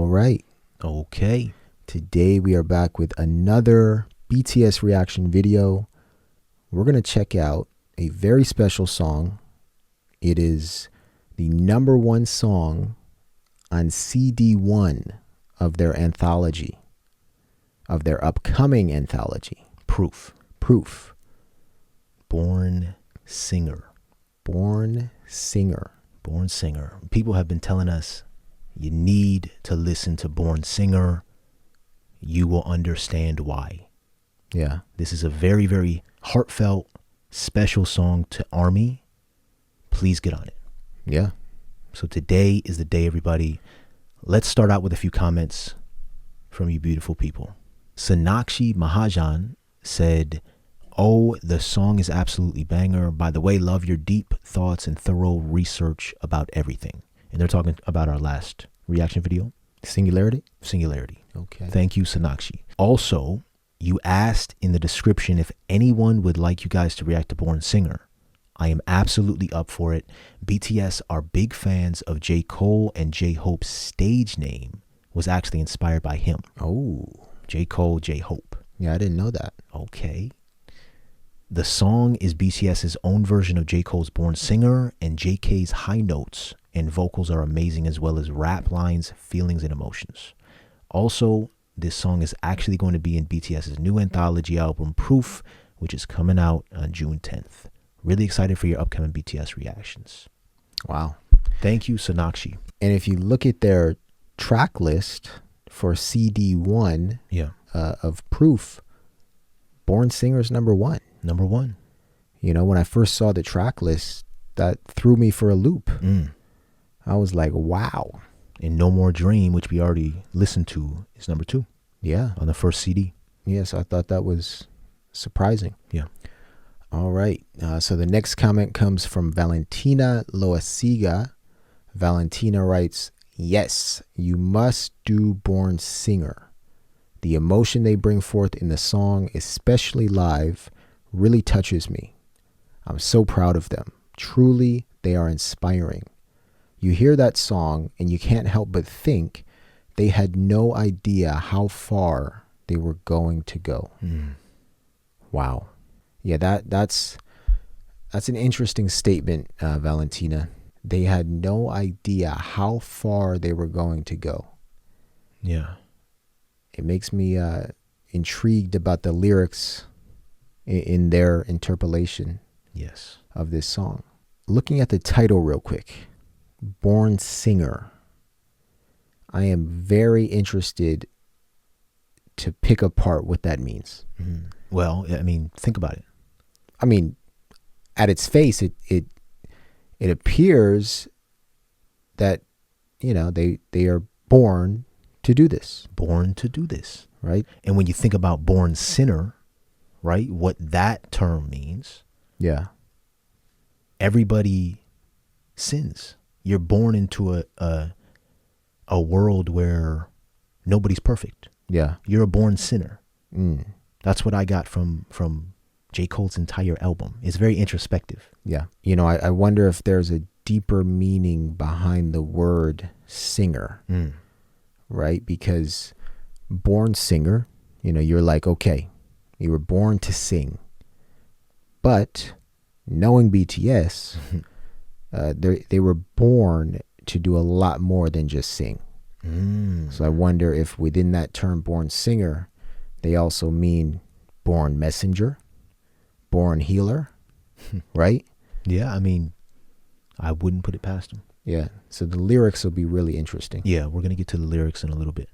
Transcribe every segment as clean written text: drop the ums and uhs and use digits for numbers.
right. Okay. Today we are back with another BTS reaction video. We're going to check out a very special song. It is the #1 song on CD1 of their anthology, of their upcoming anthology. Proof. Born Singer. Born Singer. Born Singer. People have been telling us you need to listen to Born Singer. You will understand why. Yeah. This is a very, very heartfelt, special song to ARMY. Please get on it. Yeah. So today is the day, everybody. Let's start out with a few comments from you beautiful people. Sonakshi Mahajan said, "Oh, the song is absolutely banger. By the way, love your deep thoughts and thorough research about everything." And they're talking about our last reaction video. Singularity? Singularity. Okay. Thank you, Sonakshi. Also, you asked in the description if anyone would like you guys to react to Born Singer. I am absolutely up for it. BTS are big fans of J. Cole, and J-Hope's stage name was actually inspired by him. Oh. J. Cole, J-Hope. Yeah, I didn't know that. Okay. The song is BTS's own version of J. Cole's Born Singer, and JK's high notes and vocals are amazing, as well as rap lines, feelings, and emotions. Also, this song is actually going to be in BTS's new anthology album, Proof, which is coming out on June 10th. Really excited for your upcoming BTS reactions. Wow. Thank you, Sonakshi. And if you look at their track list for CD1 of Proof, Born Singer's #1. #1. You know, when I first saw the track list, that threw me for a loop. I was like, wow. And No More Dream, which we already listened to, is #2. Yeah. On the first CD. Yes, I thought that was surprising. Yeah. All right. So the next comment comes from Valentina Loasiga. Valentina writes, "Yes, you must do Born Singer. The emotion they bring forth in the song, especially live, really touches me. I'm so proud of them. Truly, they are inspiring. You hear that song and you can't help but think they had no idea how far they were going to go." Wow. Yeah, that's an interesting statement, Valentina. They had no idea how far they were going to go. Yeah. It makes me intrigued about the lyrics in their interpolation of this song. Looking at the title real quick, Born Singer, I am very interested to pick apart what that means. Well, I mean, think about it. I mean, at its face, it appears that, you know, they are born to do this. Born to do this. Right? And when you think about born sinner, right, what that term means. Yeah. Everybody sins. You're born into a world where nobody's perfect. Yeah. You're a born sinner. That's what I got from J. Cole's entire album. It's very introspective. Yeah. You know, I wonder if there's a deeper meaning behind the word singer, right? Because born singer, you know, you're like, okay, you were born to sing. But knowing BTS, they were born to do a lot more than just sing. So I wonder if within that term born singer, they also mean born messenger, born healer, right? Yeah, I mean, I wouldn't put it past them. Yeah, so the lyrics will be really interesting. Yeah, we're going to get to the lyrics in a little bit.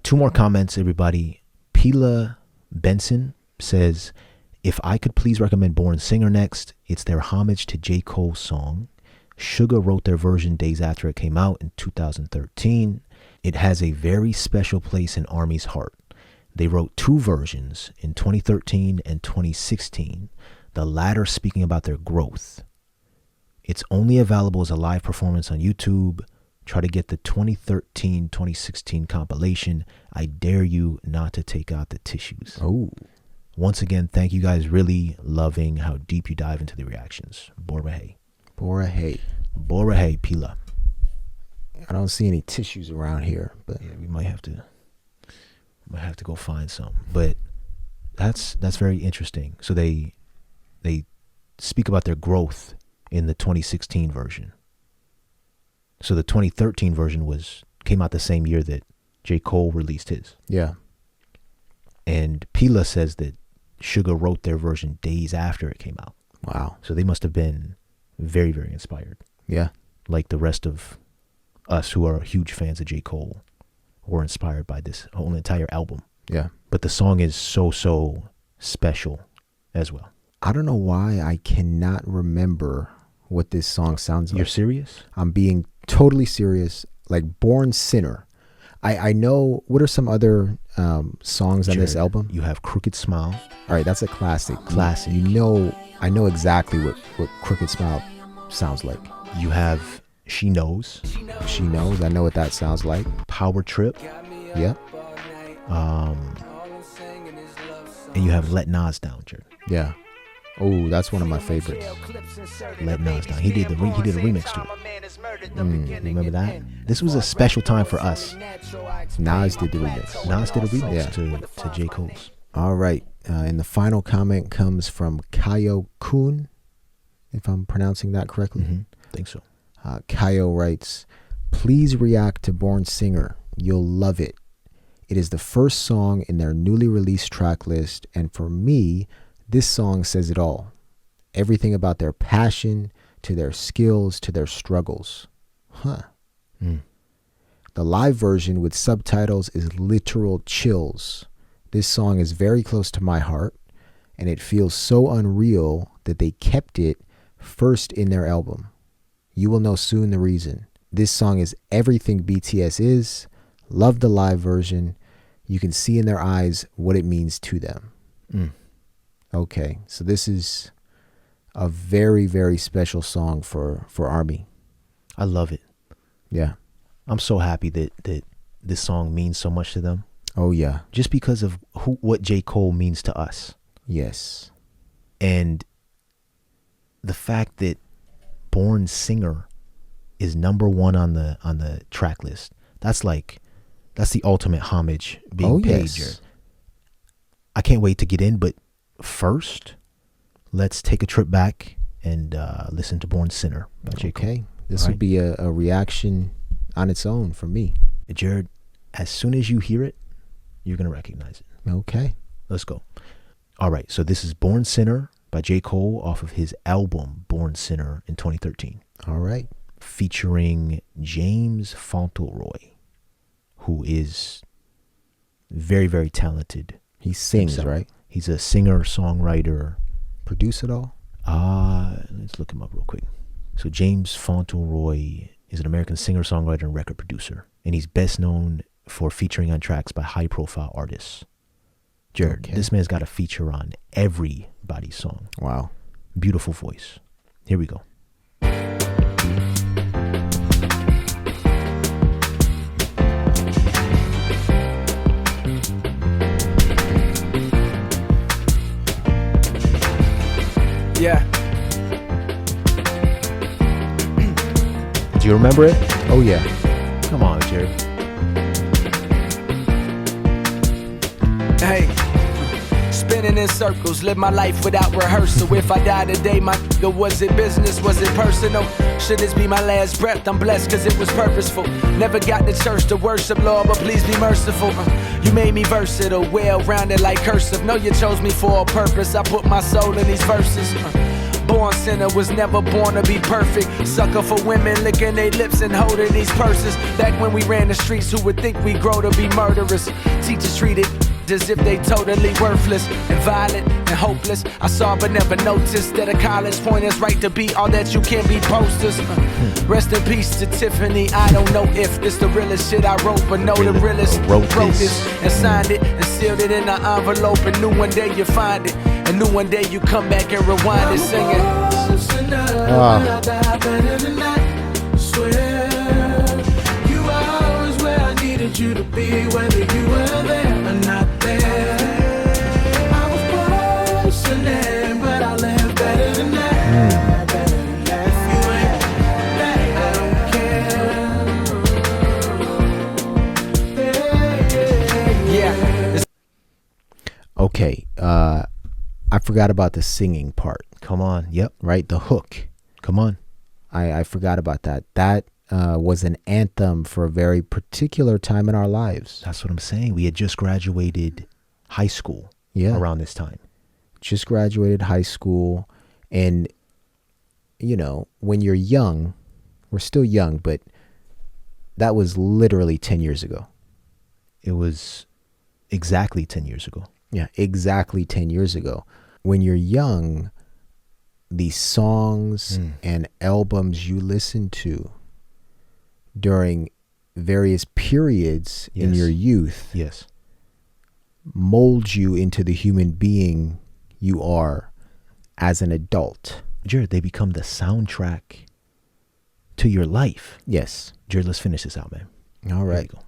2 more comments, everybody. Pila Benson says, "If I could please recommend Born Singer next, it's their homage to J. Cole's song. Suga wrote their version days after it came out in 2013. It has a very special place in ARMY's heart. They wrote 2 versions in 2013 and 2016, the latter speaking about their growth. It's only available as a live performance on YouTube. Try to get the 2013-2016 compilation. I dare you not to take out the tissues." Oh. Once again, thank you guys. Really loving how deep you dive into the reactions. Borahei. Borahei. Borahei, Pila. I don't see any tissues around here, but Yeah, we might have to go find some. But that's very interesting. So they speak about their growth in the 2016 version. So the 2013 version came out the same year that J. Cole released his. yeah. And Pila says that Suga wrote their version days after it came out. Wow. So they must have been very, very inspired. Yeah. Like the rest of us who are huge fans of J. Cole were inspired by this whole entire album. Yeah. But the song is so special as well. I don't know why I cannot remember what this song sounds like. You're serious? I'm being totally serious. Like Born Sinner. I know, what are some other songs on this Jared, album? You have Crooked Smile. All right, that's a classic. Classic. I know exactly what Crooked Smile sounds like. You have She Knows. She Knows. I know what that sounds like. Power Trip. Yeah. And you have Let Nas Down, Jared. Yeah. Oh, that's one of my favorites. Let Nas Down. He did a remix to it. Remember that? This was a special time for us. Nas did the remix. Nas did a remix Yeah. to J. Cole's. All right. And the final comment comes from Kayo Kun, if I'm pronouncing that correctly. I think so. Kayo writes, please react to Born Singer. You'll love it. It is the first song in their newly released track list, and for me, this song says it all. Everything about their passion, to their skills, to their struggles. The live version with subtitles is literal chills. This song is very close to my heart, and it feels so unreal that they kept it first in their album. You will know soon the reason. This song is everything BTS is. Love the live version. You can see in their eyes what it means to them. Okay, so this is a very, very special song for ARMY. I love it. Yeah. I'm so happy that this song means so much to them. Oh, yeah. Just because of what J. Cole means to us. Yes. And the fact that Born Singer is #1 on the track list. That's the ultimate homage being paid. Yes. Jared. I can't wait to get in, but first, let's take a trip back and listen to Born Sinner by J. Cole. Okay. This would be a reaction on its own for me. Jared, as soon as you hear it, you're going to recognize it. Okay. Let's go. All right, so this is Born Sinner by J. Cole off of his album Born Sinner in 2013. All right. Featuring James Fauntleroy, who is very, very talented. He sings, himself. right? He's a singer, songwriter. Produce it all? Let's look him up real quick. So James Fauntleroy is an American singer, songwriter, and record producer. And he's best known for featuring on tracks by high-profile artists. Jared, this man's got a feature on everybody's song. Wow. Beautiful voice. Here we go. Yeah. Do you remember it? Oh, yeah. Come on, Jared. Hey. Spinning in circles, live my life without rehearsal. If I die today, my nigga, was it business, was it personal? Should this be my last breath? I'm blessed cause it was purposeful. Never got to church to worship, Lord, but please be merciful. You made me versatile, well-rounded like cursive. Know you chose me for a purpose, I put my soul in these verses. Born sinner, was never born to be perfect. Sucker for women, licking their lips and holding these purses. Back when we ran the streets, who would think we grow to be murderers? Teachers treated as if they totally worthless and violent and hopeless. I saw but never noticed that a college point is right to be all that you can be posters. Rest in peace to Tiffany. I don't know if this the realest shit I wrote, but know the realest wrote this and signed it and sealed it in an envelope. And knew one day you find it, and knew one day you come back and rewind it singing. You were always where I needed you to be, whether you were there or not there. I was poisoning, but I live better than that. If you ain't that, I don't care. Okay. I forgot about the singing part, Come on. Yep. right? The hook. Come on. I forgot about that. That was an anthem for a very particular time in our lives. That's what I'm saying. We had just graduated high school Yeah. around this time. Just graduated high school. And, you know, when you're young, we're still young, but that was literally 10 years ago. It was exactly 10 years ago. Yeah, exactly 10 years ago. When you're young, the songs and albums you listen to during various periods in Yes. your youth Yes. mold you into the human being you are as an adult. Jared, they become the soundtrack to your life. Yes. Jared, let's finish this out, man. All Here we right. go.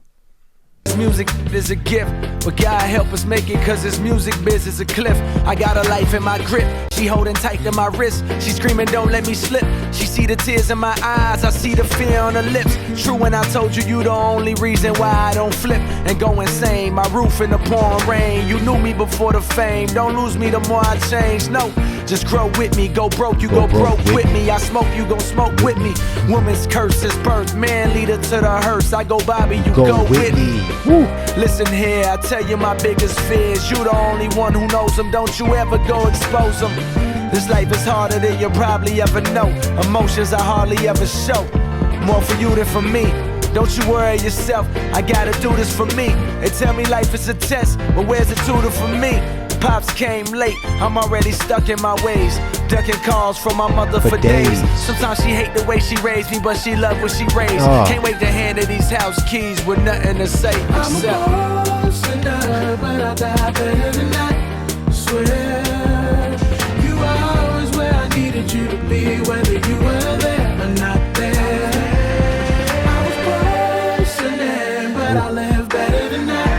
This music is a gift, but God help us make it, cause this music biz is a cliff. I got her life in my grip, she holding tight to my wrist. She screaming, don't let me slip. She see the tears in my eyes, I see the fear on her lips. True when I told you, you the only reason why I don't flip and go insane. My roof in the pouring rain, you knew me before the fame. Don't lose me the more I change, no. Just grow with me, go broke, you go broke with me. I smoke, you gon' smoke with me. Woman's curse is birth, man leader to the hearse. I go Bobby, you go with me. Woo. Listen here, I tell you my biggest fears. You the only one who knows them, don't you ever go expose them. This life is harder than you probably ever know. Emotions I hardly ever show. More for you than for me. Don't you worry yourself, I gotta do this for me. They tell me life is a test, but where's the tutor for me? Pops came late, I'm already stuck in my ways. Ducking calls from my mother for days. Sometimes she hate the way she raised me, but she love what she raised. Can't wait to hand her these house keys with nothing to say except I'm a boss sinner, but I die better than that. Swear, you are always where I needed you to be, whether you were there or not there. I was boss sinner, but I live better than that.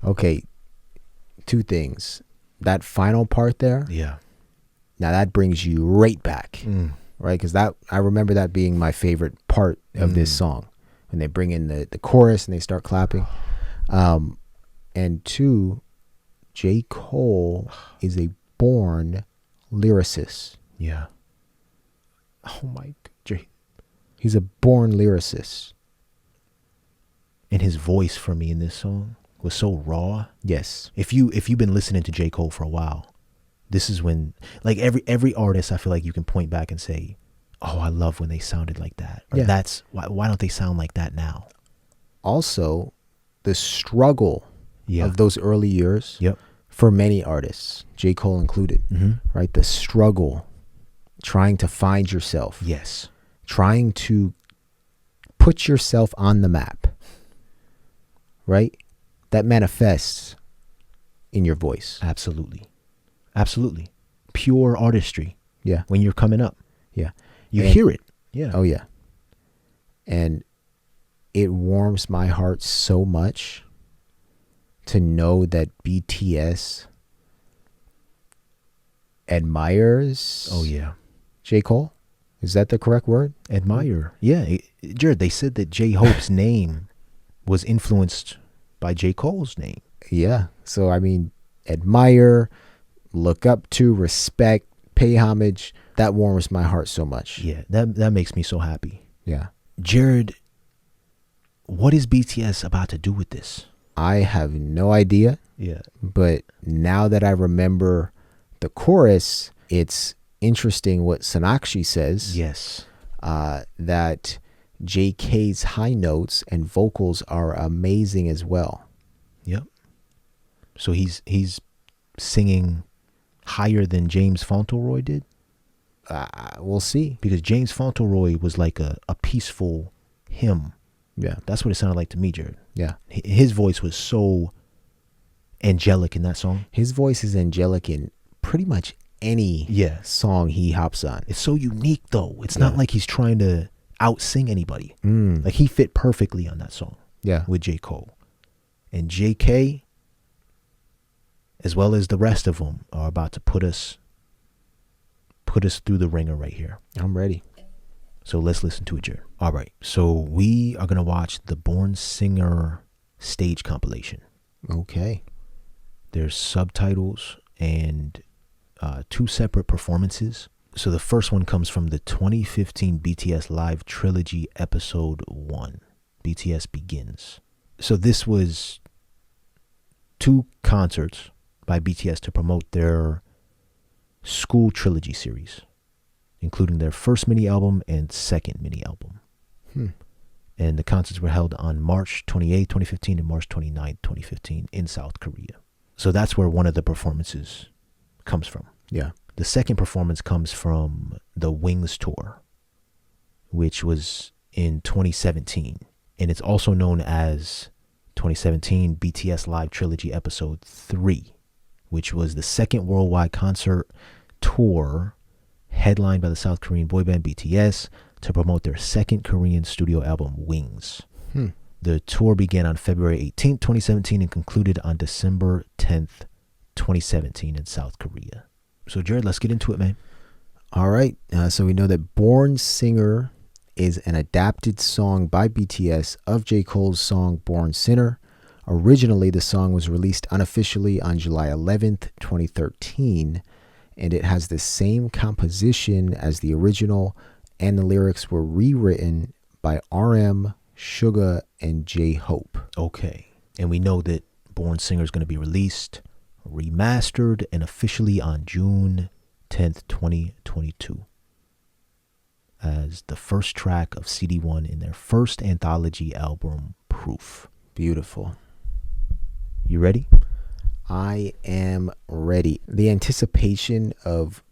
Okay. Two things. That final part there, Yeah. now that brings you right back, right? Because that, I remember that being my favorite part of this song, when they bring in the chorus and they start clapping. And two, J. Cole is a born lyricist. Yeah. Oh my God. He's a born lyricist. And his voice for me in this song was so raw. Yes. If you've been listening to J. Cole for a while, this is when, like, every artist, I feel like you can point back and say, oh, I love when they sounded like that. Or Yeah. that's why don't they sound like that now? Also, the struggle Yeah. of those early years Yep. for many artists, J. Cole included, right? The struggle, trying to find yourself, Yes. trying to put yourself on the map, right? That manifests in your voice. Absolutely. Absolutely. Pure artistry Yeah. when you're coming up. Yeah. You And- hear it. Yeah. Oh, yeah. And it warms my heart so much to know that BTS admires Oh, yeah. J. Cole. Is that the correct word? Admire. Yeah. Jared, they said that J-Hope's name was influenced by J. Cole's name. Yeah. So, I mean, admire, look up to, respect, pay homage. That warms my heart so much. Yeah. That makes me so happy. Yeah. Jared, what is BTS about to do with this? I have no idea, Yeah. but now that I remember the chorus, it's interesting what Sonakshi says. Yes. That JK's high notes and vocals are amazing as well. Yep. So he's singing higher than James Fauntleroy did? We'll see. Because James Fauntleroy was like a peaceful hymn. Yeah. That's what it sounded like to me, Jared. Yeah. His voice was so angelic in that song. His voice is angelic in pretty much any song he hops on. It's so unique, though. It's not like he's trying to out-sing anybody. Like, he fit perfectly on that song. Yeah. With J. Cole. And J.K., as well as the rest of them, are about to put us through the ringer right here. I'm ready. So let's listen to it, Jared. All right. So we are going to watch the Born Singer stage compilation. Okay. There's subtitles and 2 separate performances. So the first one comes from the 2015 BTS Live Trilogy Episode 1, BTS Begins. So this was 2 concerts by BTS to promote their school trilogy series, including their first mini album and second mini album. And the concerts were held on March 28, 2015 and March 29, 2015 in South Korea. So that's where one of the performances comes from. Yeah. The second performance comes from the Wings tour, which was in 2017. And it's also known as 2017 BTS Live Trilogy Episode 3, which was the second worldwide concert tour headlined by the South Korean boy band BTS to promote their second Korean studio album, Wings. The tour began on February 18th, 2017 and concluded on December 10th, 2017 in South Korea. So, Jared, let's get into it, man. All right. So we know that Born Singer is an adapted song by BTS of J. Cole's song Born Sinner. Originally, the song was released unofficially on July 11th, 2013, and it has the same composition as the original, and the lyrics were rewritten by RM, Suga, and J-Hope. Okay. And we know that Born Singer is going to be released, remastered, and officially on June 10th, 2022 as the first track of CD1 in their first anthology album, Proof. Beautiful. You ready? I am ready. The anticipation of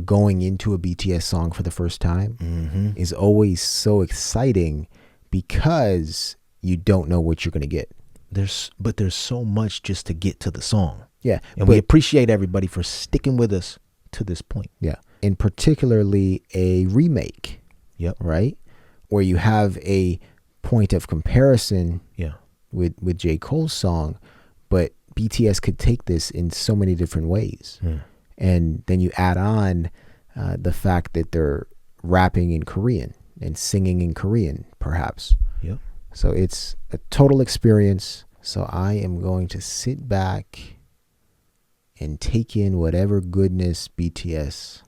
going into a BTS song for the first time is always so exciting because you don't know what you're going to get. There's so much just to get to the song. Yeah. And we appreciate everybody for sticking with us to this point. Yeah. And particularly a remake. Yep. Right? Where you have a point of comparison Yeah. with J. Cole's song, but BTS could take this in so many different ways. And then you add on the fact that they're rapping in Korean and singing in Korean, perhaps. Yep. So it's a total experience. So I am going to sit back and take in whatever goodness BTS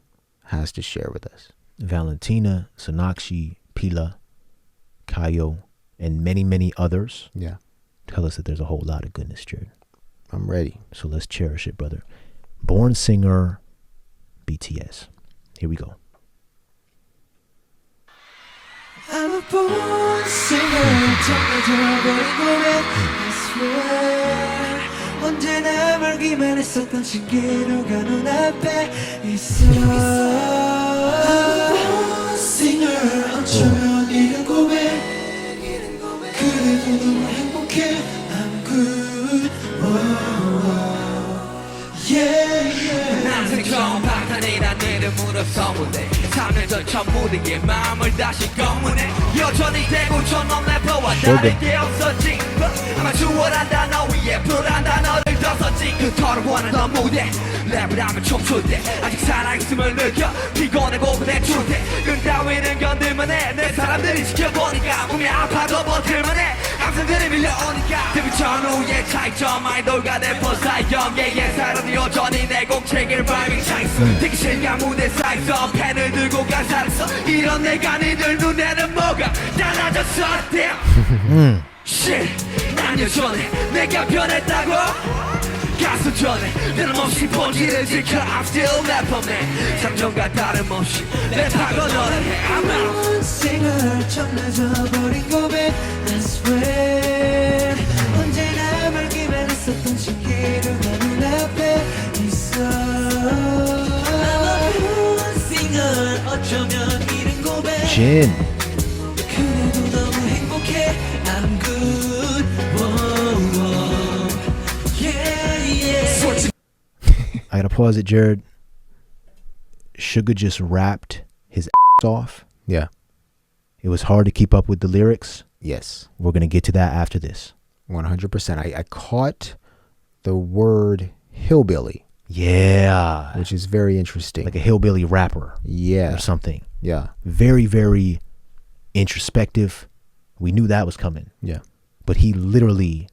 has to share with us. Valentina, Sonakshi, Pila, Kayo, and many, many others Yeah. tell us that there's a whole lot of goodness, Jared. I'm ready. So let's cherish it, brother. Born Singer, BTS. Here we go. I'm a born singer. 정해져버린 고백 I swear 언제나 멀기만 했었던 신기루가 눈앞에 있어 I'm a born singer. 어쩌면 이런 고백 그래도 너무 행복해 I'm good 난생 처음 방탄이란 이름으로 서문해 3년 전 첫 무대에 마음을 다시 검문해 여전히 대구처럼 래퍼와 다를 게 없었지 아마 추월한 단어 위에 불안 단어를 더 썼지 그토록 원하던 무대 랩을 하면 춤출 때 아직 살아있음을 느껴 피곤하고 그대 출때 끈 따위는 건들만해 내 사람들이 지켜보니까 몸이 아파도 버틸만해 항상 들이밀려오니까 데뷔 전후의 차이점 아이돌과 래퍼 사이 연계의 사람이 여전히 내 공책을 발명창했어 되게 실감 무대 쌓여서 펜을 들고 가사했어 이런 내가 니들 눈에는 뭐가 달라졌어 damn shit 난 여전해 내가 변했다고 가수 전에 변함없이 본질을 지켜 I'm still rapper man 상정과 다름없이 랩하고 노래해 I'm out born singer. 정해져버린 고백 I swear 언제나 멀기만 했었던 신기루가 눈앞에 있어 I'm a born singer. 어쩌면 이른 고백 Jin. 그래도 너무 행복해 I'm good whoa, whoa. Yeah, yeah. I gotta pause it, Jared. Sugar just rapped his off. Yeah. It was hard to keep up with the lyrics. Yes. We're gonna get to that after this. 100%. I caught the word hillbilly, Yeah. which is very interesting. Like a hillbilly rapper Yeah. or something. Yeah. Very, very introspective. We knew that was coming. Yeah. But he literally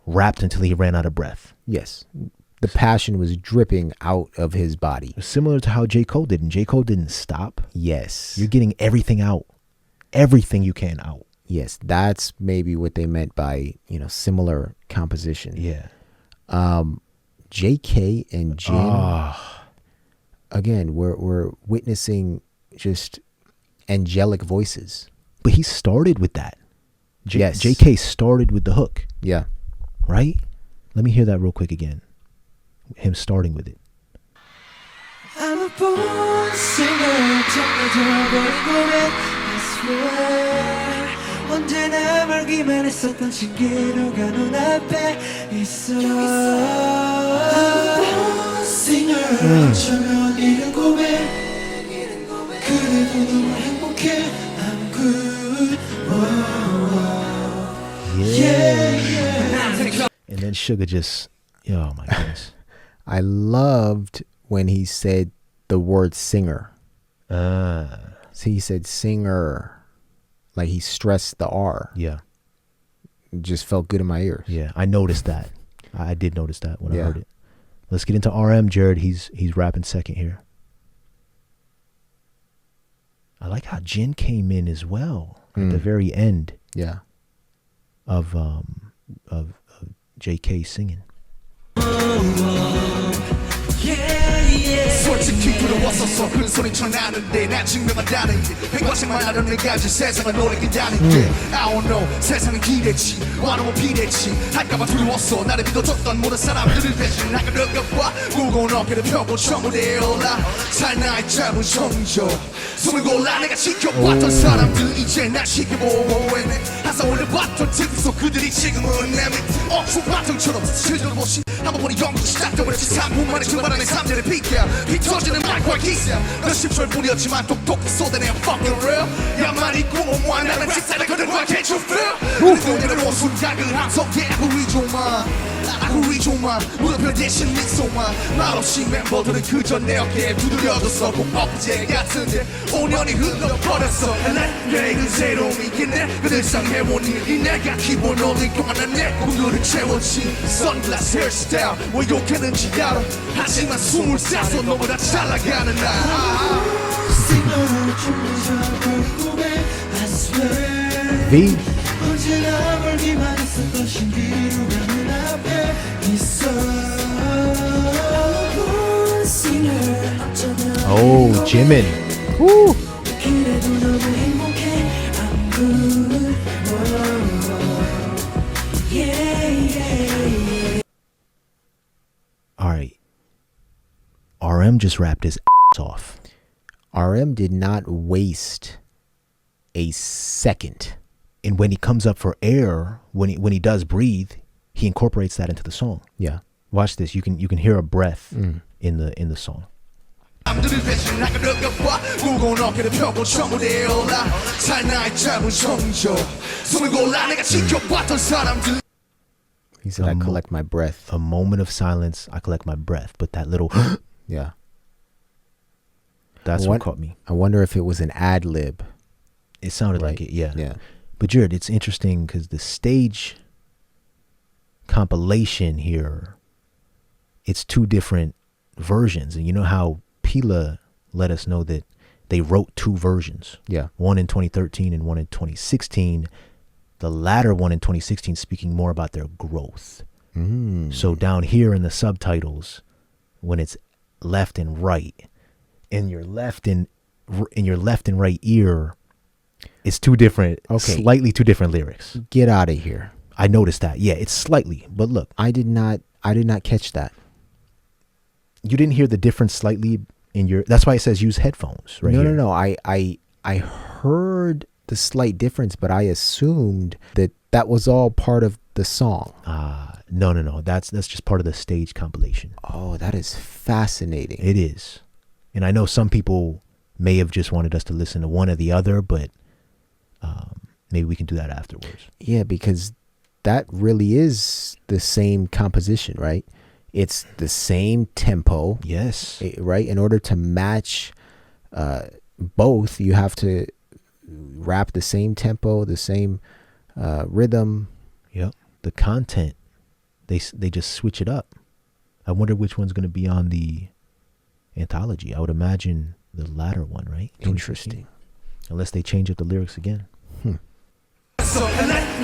rapped until he ran out of breath. Yes. The passion was dripping out of his body. Similar to how J. Cole did. And J. Cole didn't stop. Yes. You're getting everything out. Everything you can out. Yes. That's maybe what they meant by, similar composition. Yeah. JK and Jin, Ah. again, we're witnessing just angelic voices. But he started with that. Yes. JK started with the hook, Yeah. right? Let me hear that real quick again. Him starting with it. I'm a born singer 정해져버린 고백 I swear 언제나 멀기만 했었던 신기루가 눈앞에 있어 I'm a born singer 어쩌면 이른 고백 그래도 너무 행복해 I'm good yeah. And then Sugar just, oh my goodness. I loved when he said the word singer. So he said singer, like he stressed the R. Yeah. It just felt good in my ears. Yeah. I noticed that. I did notice that when I Yeah. heard it. Let's get into RM, Jared. He's rapping second here. I like how Jin came in as well at the very end Yeah. of JK singing. 솔직히 두려웠었어 큰 소리쳐 나는데 난 증명한다는 게 백과생만 하던 내까지 세상을 노리겠다는 게 I don't know 세상은 기대치 완화모 비대치 할까봐 두려웠어 나를 믿어줬던 모든 사람들을 배신하게 느껴봐 무거운 어깨를 펴고 저 무대에 올라 살 나의 짧은 성적 숨을 골라 내가 지켜봤던 사람들 이제 날 지켜보고 있네 항상 올려봤던 특수 그들이 지금은 내 밑에 어수바통처럼 스쳐도 없이 한번 보니 영국이 시작돼버렸지 3분 만에 출발한 내 삶들의 피케 피 터지는 말과 기세 몇 10초일 뿐이었지만 똑똑히 쏟아내 fucking real 야만 있고 뭐야 나는 직사를 거듭과 can't you feel 그래도 내려온 순간을 함성해 아구리조만 무릎표 대신 미소만 말없이 멤버들은 그저 내 어깨에 두드려줬어 꼭 억제 같은데 5년이 흘러버렸어 난 계획은 새로움이 있겠네 그들 상해온 일이 내가 기본 올린 동안 내 꿈들을 채웠지 선글라스 헤어스타일 왜 욕했는지 알아 하지만 숨을 싸서 너보다 잘 나가는 나 싱어로 준비져버린 고백 I swear V. 언제나 멀기만 했었던 신기루가 눈앞에 있어 born singer 어쩌면 Oh, Jimin. 그래도 너무 행복해 I'm good yeah, yeah. All right. RM just rapped his off. RM did not waste a second. And when he comes up for air, when he does breathe, he incorporates that into the song. Yeah. Watch this. You can hear a breath in the song. 남들을 배신하게 느껴봐 무거운 어깨를 펴고 저 무대에 올라 살 나의 짧은 성적 숨을 골라 내가 지켜봤던 사람들 He said, I collect my breath. A moment of silence, I collect my breath. But that little, Yeah. that's what caught me. I wonder if it was an ad lib. It sounded Right. like it, yeah. Yeah. But Jared, it's interesting because the stage compilation here, it's two different versions. And you know how Pila let us know that they wrote two versions. Yeah. One in 2013 and one in 2016. The latter one in 2016 speaking more about their growth. So down here in the subtitles, when it's left and right, in your left and right ear, it's two different, slightly two different lyrics. Get out of here. I noticed that. Yeah, it's slightly, but look, I did not catch that. you didn't hear the difference slightly in your. That's why it says use headphones. Right? No. I heard the slight difference, but I assumed that was all part of the song. No. That's just part of the stage compilation. Oh, that is fascinating. It is, and I know some people may have just wanted us to listen to one or the other, but maybe we can do that afterwards. Yeah, because that really is the same composition, right? It's the same tempo. Yes. Right? In order to match both, you have to rap the same tempo, the same rhythm. Yep. The content, they just switch it up. I wonder which one's going to be on the anthology. I would imagine the latter one, right? Interesting. Unless they change up the lyrics again.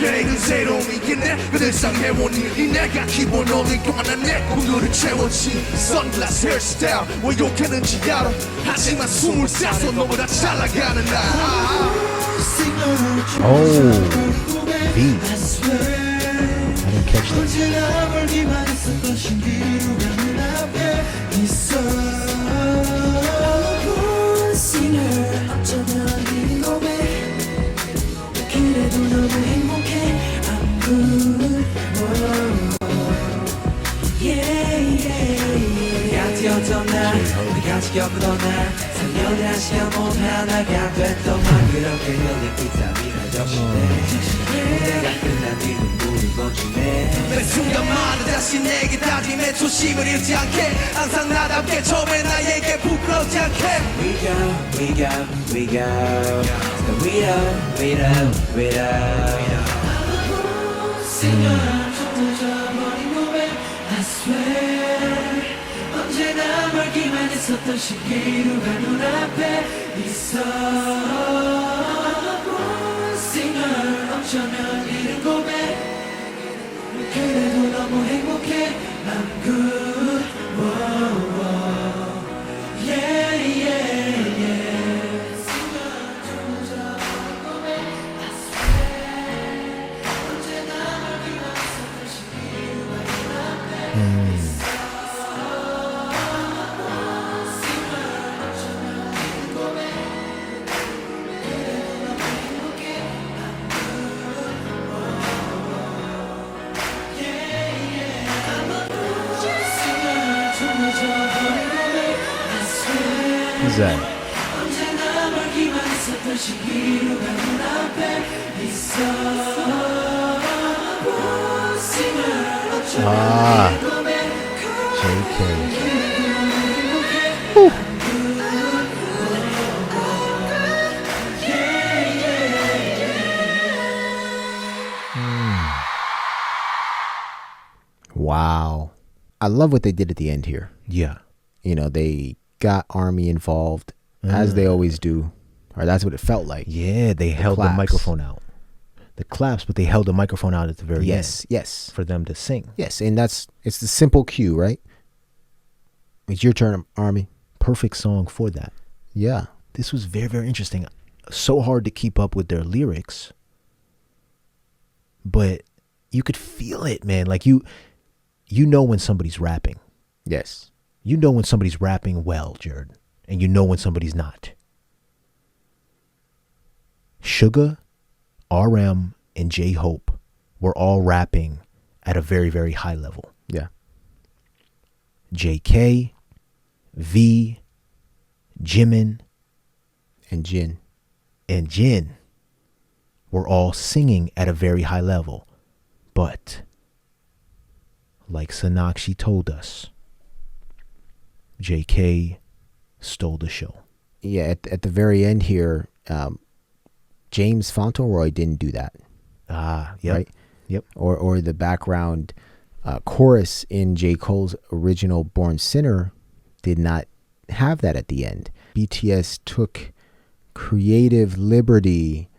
계획은 새로움이 있네 그들상 해온 일이 내가 기본 올린 동안은 내 꿈들을 채웠지 선글라스 헤어스타일 왜 욕했는지 알아 하지만 숨을 싸서 너보다 잘 나가는 나 V. I didn't catch that. 언제나 멀기만 했었던 신기루 가는 앞에 있어 Singer 어쩌면 네 고백 그래도 너무 행복해 I'm good 내가 뛰었던 날 우리가 지켰던 날 3년이란 시간 모두 하나가 됐더만 그렇게 흘린 비타민을 적시네 내가 끝난 뒤 눈물이 멈추네 매 순간마다 다시 내게 다짐해 초심을 잃지 않게 항상 나답게 처음에 나에게 부끄럽지 않게 We go we up Singer 좀 늦어버린 고백 I swear 언제나 멀기만 했었던 신기루가 눈앞에 있어 Singer 어쩌면 이른 고백 그래도 너무 행복해 I'm good Who's that? JK. Wow. I love what they did at the end here. Yeah. You know, they got Army involved, as they always do. Or that's what it felt like. Yeah, they held the claps. microphone out. The claps, but they held the microphone out at the very end. Yes. For them to sing. Yes, and it's the simple cue, right? It's your turn, Army. Perfect song for that. Yeah. This was very, very interesting. So hard to keep up with their lyrics. But you could feel it, man. Like you know when somebody's rapping. Yes. You know when somebody's rapping well, Jared. And you know when somebody's not. Suga, RM, and J-Hope were all rapping at a very, very high level. Yeah. JK, V, Jimin, And Jin. and Jin were all singing at a very high level. But, like Sonakshi told us, JK stole the show. Yeah, at the very end here, James Fauntleroy didn't do that. Yep. Right? Yep. Or the background chorus in J. Cole's original Born Sinner did not have that at the end. BTS took creative liberty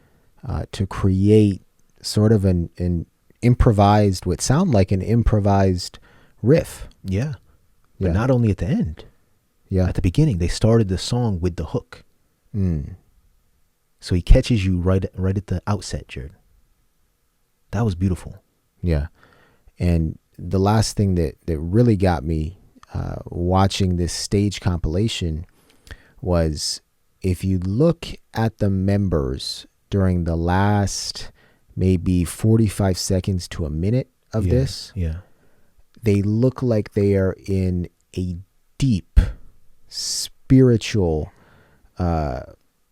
to create sort of an improvised, what sound like an improvised riff. Yeah. But Yeah. not only at the end. Yeah. At the beginning, they started the song with the hook. Mm. So he catches you right at the outset, Jared. That was beautiful. Yeah. And the last thing that really got me watching this stage compilation was if you look at the members during the last maybe 45 seconds to a minute of this, they look like they are in a deep spiritual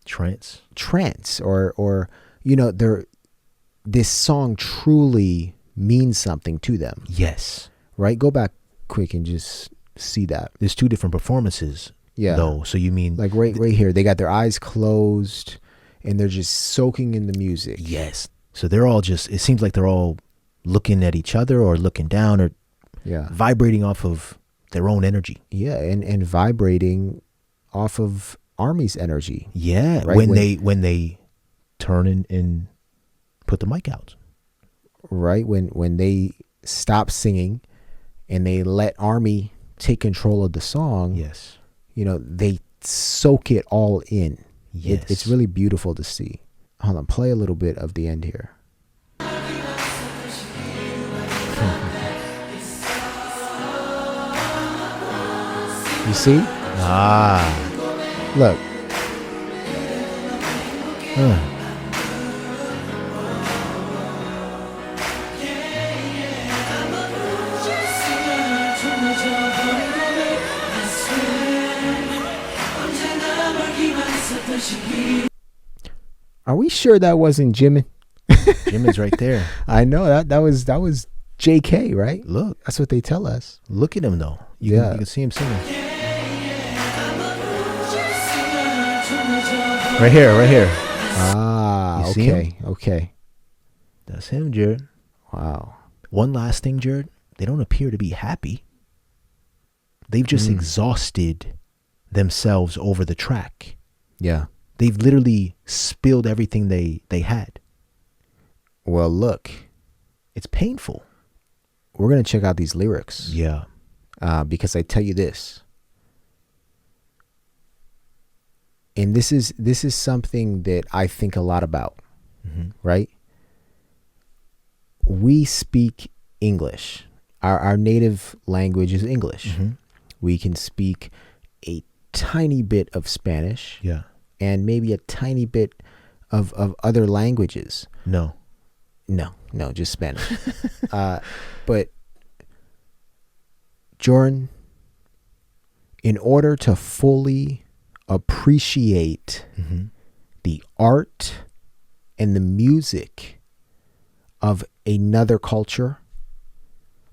trance or you know, this song truly means something to them. Yes. Right? Go back quick and just see that. There's two different performances. Yeah. Though. So you mean like right here, they got their eyes closed and they're just soaking in the music. Yes. So they're all just, it seems like they're all looking at each other or looking down or vibrating off of their own energy. Yeah, and vibrating off of Army's energy. Yeah, right? when they turn and put the mic out. Right, when they stop singing and they let Army take control of the song. Yes. You know, they soak it all in. Yes. It's really beautiful to see. Hold on, play a little bit of the end here. You see? Look. Are we sure that wasn't Jimin? Jimin's right there. I know that was JK, right? Look, that's what they tell us. Look at him though. You can see him singing. Right here. Ah, you see him? Okay. That's him, Jared. Wow. One last thing, Jared. They don't appear to be happy. They've just exhausted themselves over the track. Yeah. They've literally spilled everything they had. Well, look. It's painful. We're going to check out these lyrics. Yeah. Because I tell you this. And this is something that I think a lot about. Right? We speak English. Our native language is English. We can speak a tiny bit of Spanish. Yeah. And maybe a tiny bit of other languages. No, just Spanish. But Jordan, in order to fully appreciate the art and the music of another culture,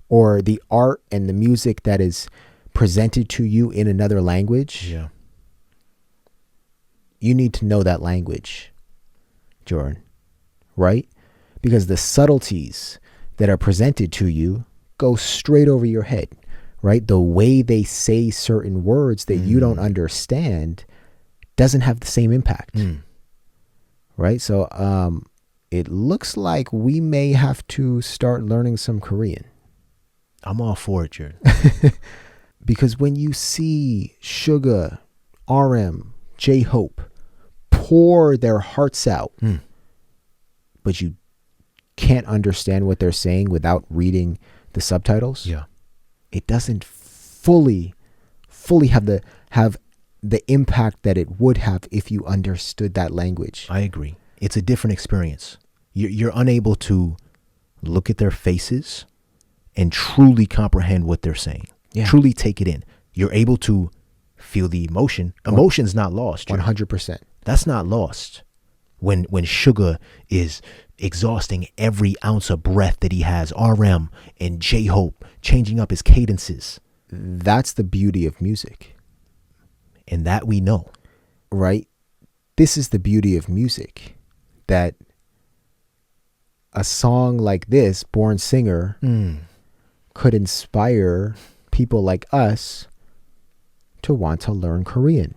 or the art and the music that is presented to you in another language, you need to know that language, Jordan, right? Because the subtleties that are presented to you go straight over your head, right? The way they say certain words that you don't understand doesn't have the same impact, right? So it looks like we may have to start learning some Korean. I'm all for it, Jared. Because when you see Suga, RM, J-Hope pour their hearts out, but you can't understand what they're saying without reading the subtitles. Yeah. It doesn't fully have the impact that it would have if you understood that language. I agree. It's a different experience. You're unable to look at their faces and truly comprehend what they're saying. Yeah. Truly take it in. You're able to feel the emotion. Emotion's not lost. 100%. That's not lost. When Suga is exhausting every ounce of breath that he has, RM and J-Hope changing up his cadences. That's the beauty of music. And that we know. Right? This is the beauty of music. That a song like this, Born Singer, could inspire people like us to want to learn Korean,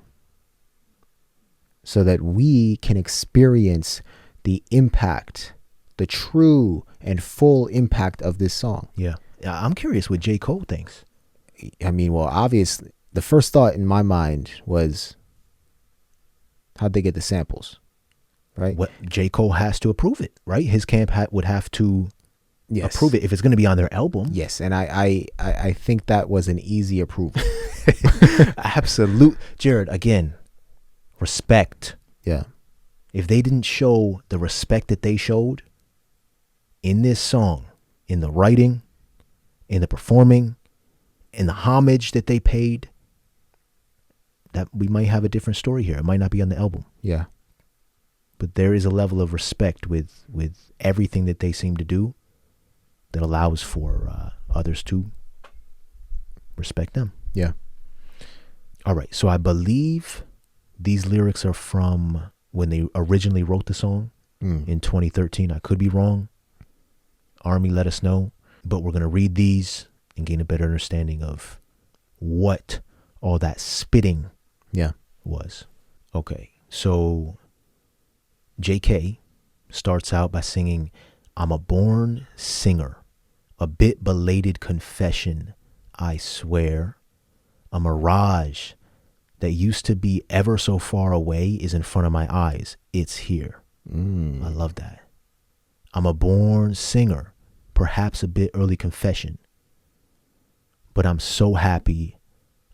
so that we can experience the impact, the true and full impact of this song. Yeah. I'm curious what J. Cole thinks. I mean, well, obviously, the first thought in my mind was, how'd they get the samples? Right? What J. Cole has to approve it, right? His camp would have to approve it if it's going to be on their album. Yes, and I think that was an easy approval. Absolute. Jared, again, Respect. Yeah. If they didn't show the respect that they showed in this song, in the writing, in the performing, in the homage that they paid, that we might have a different story here. It might not be on the album. Yeah. But there is a level of respect with everything that they seem to do that allows for others to respect them. Yeah. All right. So I believe these lyrics are from when they originally wrote the song in 2013. I could be wrong. Army, let us know. But we're going to read these and gain a better understanding of what all that spitting was. Okay. So JK starts out by singing, I'm a born singer, a bit belated confession, I swear. A mirage that used to be ever so far away is in front of my eyes. It's here. I love that. I'm a born singer, perhaps a bit early confession, but I'm so happy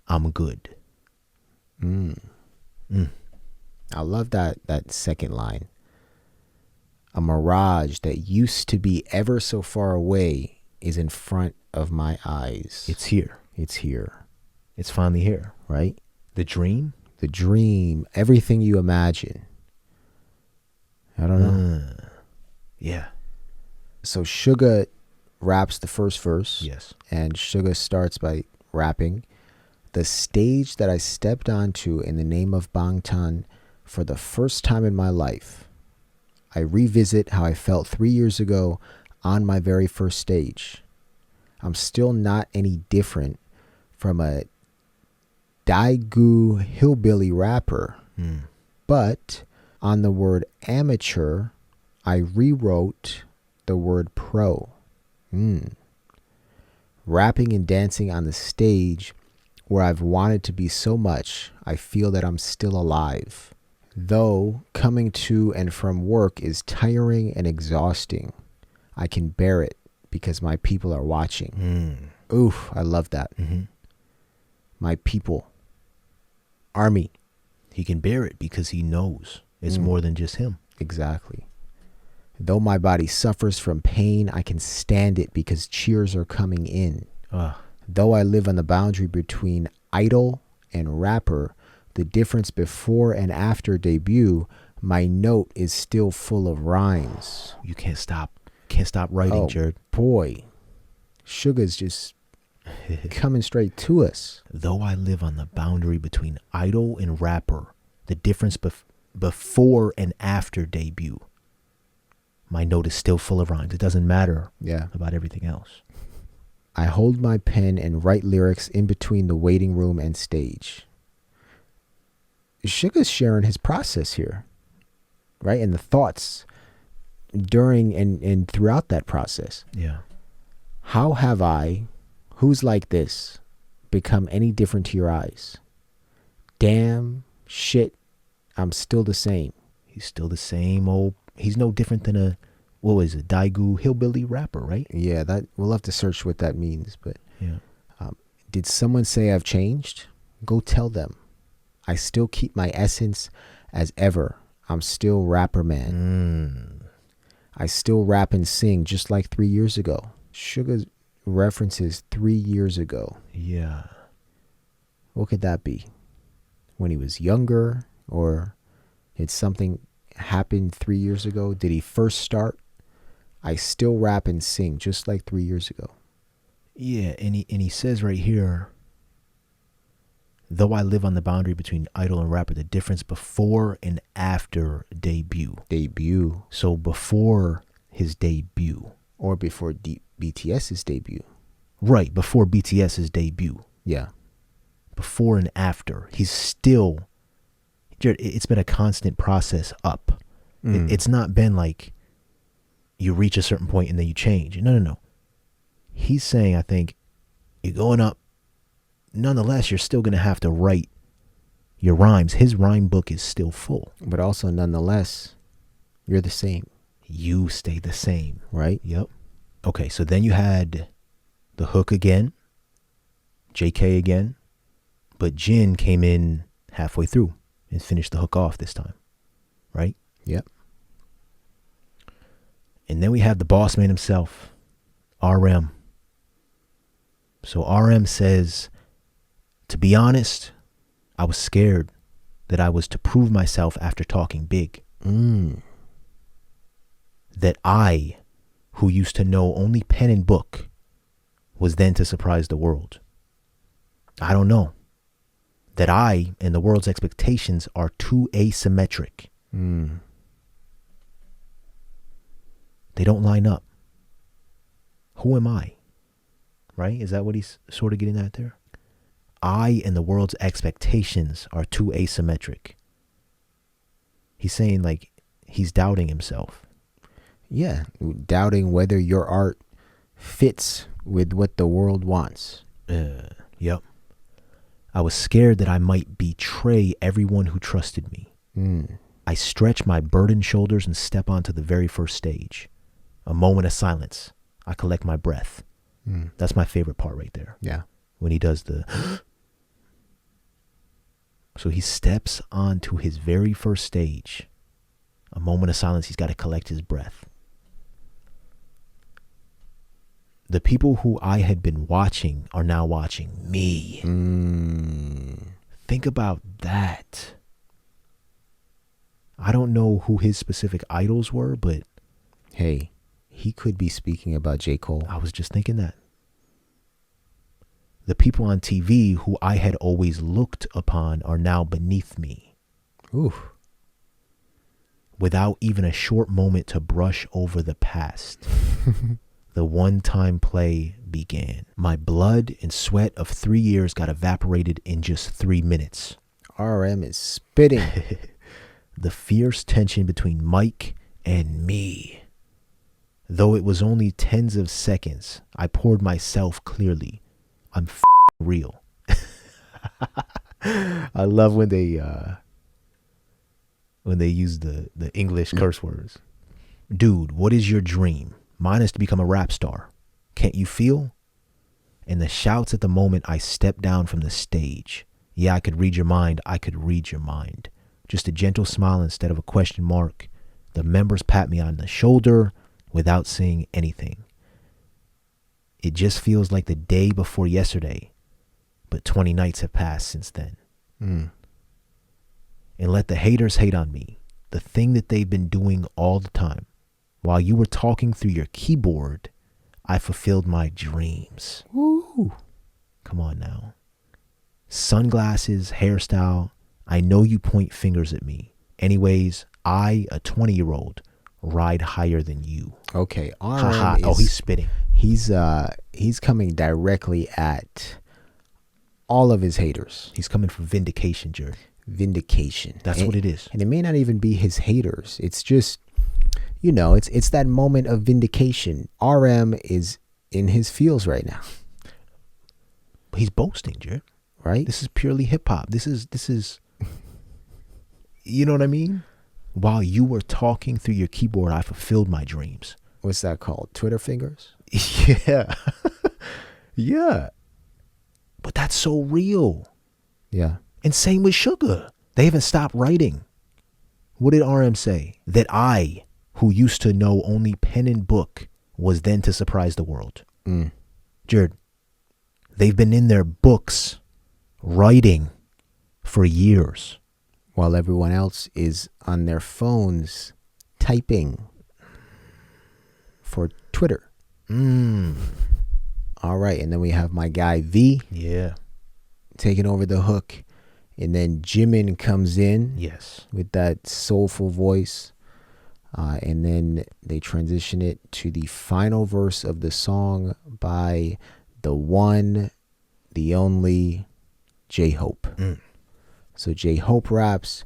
I'm good. I love that second line. A mirage that used to be ever so far away is in front of my eyes. It's here. It's here. It's finally here. Right? The dream? The dream. Everything you imagine. I don't know. Yeah. So Suga raps the first verse. Yes. And Suga starts by rapping. The stage that I stepped onto in the name of Bangtan for the first time in my life. I revisit how I felt 3 years ago on my very first stage. I'm still not any different from a Daegu hillbilly rapper. But on the word amateur, I rewrote the word pro. Rapping and dancing on the stage where I've wanted to be so much, I feel that I'm still alive. Though coming to and from work is tiring and exhausting, I can bear it because my people are watching. Oof, I love that. My people. Army. He can bear it because he knows it's more than just him. Exactly. Though my body suffers from pain, I can stand it because cheers are coming in. Though I live on the boundary between idol and rapper, the difference before and after debut, my note is still full of rhymes. You can't stop writing, Jared. Boy, Suga's just coming straight to us. Though I live on the boundary between idol and rapper, the difference before and after debut, my note is still full of rhymes. It doesn't matter about everything else. I hold my pen and write lyrics in between the waiting room and stage. Suga's sharing his process here, right? And the thoughts during and throughout that process. Yeah. How have I, who's like this, become any different to your eyes? Damn, shit, I'm still the same. He's still the same old, he's no different than a Daegu hillbilly rapper, right? Yeah, that we'll have to search what that means. But yeah. Did someone say I've changed? Go tell them. I still keep my essence as ever. I'm still rapper man. I still rap and sing just like 3 years ago. Suga references 3 years ago. Yeah. What could that be? When he was younger, or did something happen 3 years ago? Did he first start? I still rap and sing just like 3 years ago. Yeah, and he says right here, though I live on the boundary between idol and rapper, the difference before and after debut. Debut. So before his debut. Or before BTS's debut. Right, before BTS's debut. Yeah. Before and after. He's still, Jared, it's been a constant process up. It's not been like you reach a certain point and then you change. No. He's saying, I think, you're going up. Nonetheless, you're still going to have to write your rhymes. His rhyme book is still full. But also, nonetheless, you're the same. You stay the same. Right? Yep. Okay, so then you had the hook again, JK again, but Jin came in halfway through. and finish the hook off this time, right? Yep. And then we have the boss man himself, RM. So RM says, to be honest, I was scared that I was to prove myself after talking big. That I, who used to know only pen and book, was then to surprise the world. I don't know. That I and the world's expectations are too asymmetric. They don't line up. Who am I? Right? Is that what he's sort of getting at there? I and the world's expectations are too asymmetric. He's saying like he's doubting himself. Yeah, doubting whether your art fits with what the world wants. Yep. I was scared that I might betray everyone who trusted me. I stretch my burdened shoulders and step onto the very first stage. A moment of silence. I collect my breath. That's my favorite part right there. Yeah. When he does the... So he steps onto his very first stage. A moment of silence. He's got to collect his breath. The people who I had been watching are now watching me. Think about that. I don't know who his specific idols were, but... Hey, he could be speaking about J. Cole. I was just thinking that. The people on TV who I had always looked upon are now beneath me. Ooh. Without even a short moment to brush over the past. The one-time play began. My blood and sweat of 3 years got evaporated in just 3 minutes. RM is spitting. The fierce tension between Mike and me. Though it was only tens of seconds, I poured myself clearly. I'm real. I love when they use the English curse words. Dude, what is your dream? Mine is to become a rap star. Can't you feel? And the shouts at the moment I stepped down from the stage. Yeah, I could read your mind. I could read your mind. Just a gentle smile instead of a question mark. The members pat me on the shoulder without saying anything. It just feels like the day before yesterday, but 20 nights have passed since then. And let the haters hate on me. The thing that they've been doing all the time. While you were talking through your keyboard, I fulfilled my dreams. Woo. Come on now. Sunglasses, hairstyle. I know you point fingers at me. Anyways, I, a 20-year-old, ride higher than you. Okay. Haha. RM Oh, he's spitting. He's coming directly at all of his haters. He's coming for vindication, Jared. Vindication. That's what it is. And it may not even be his haters. It's just, you know, it's that moment of vindication. RM is in his feels right now. He's boasting, Jared. Right? This is purely hip hop. This is you know what I mean? While you were talking through your keyboard, I fulfilled my dreams. What's that called? Twitter fingers? Yeah. Yeah. But that's so real. Yeah. And same with Sugar. They haven't stopped writing. What did RM say? That I, who used to know only pen and book, was then to surprise the world. Jared, they've been in their books writing for years. While everyone else is on their phones typing for Twitter. All right. And then we have my guy V. Yeah. Taking over the hook. And then Jimin comes in. Yes. With that soulful voice. And then they transition it to the final verse of the song by the one, the only J-Hope. So J-Hope raps,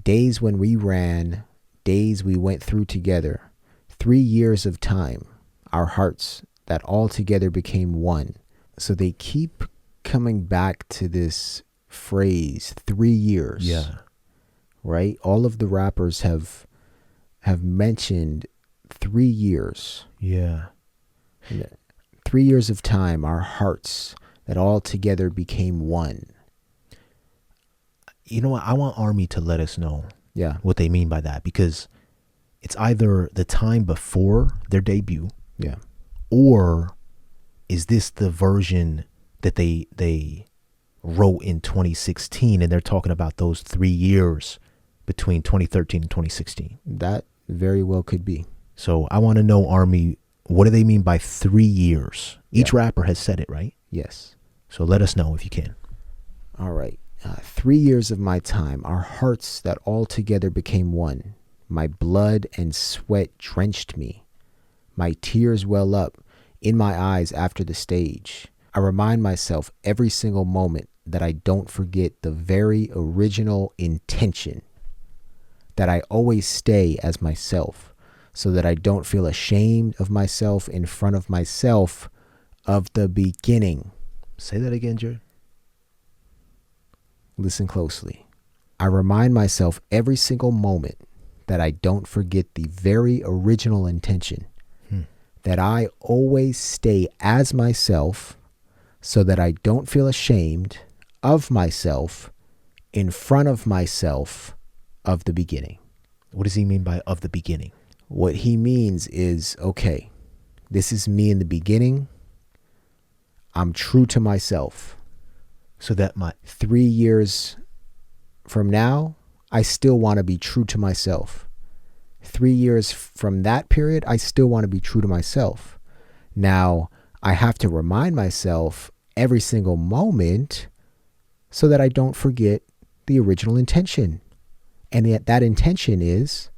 days when we ran, days we went through together, 3 years of time, our hearts that all together became one. So they keep coming back to this phrase, 3 years. Yeah. Right? All of the rappers have mentioned 3 years. Yeah. 3 years of time, our hearts that all together became one. You know what? I want Army to let us know Yeah. what they mean by that, because it's either the time before their debut, Yeah. or is this the version that they wrote in 2016 and they're talking about those 3 years between 2013 and 2016? That very well could be. So I want to know, Army, what do they mean by 3 years? Each Yeah. rapper has said it, right? Yes. So let us know if you can. All right. 3 years of my time, our hearts that all together became one. My blood and sweat drenched me. My tears well up in my eyes after the stage. I remind myself every single moment that I don't forget the very original intention. That I always stay as myself, so that I don't feel ashamed of myself in front of myself of the beginning. Say that again, Jared. Listen closely. I remind myself every single moment that I don't forget the very original intention. That I always stay as myself, so that I don't feel ashamed of myself in front of myself of the beginning. What does he mean by of the beginning? What he means is, okay, this is me in the beginning. I'm true to myself. So that my 3 years from now, I still want to be true to myself. 3 years from that period, I still want to be true to myself. Now, I have to remind myself every single moment so that I don't forget the original intention. And yet that intention is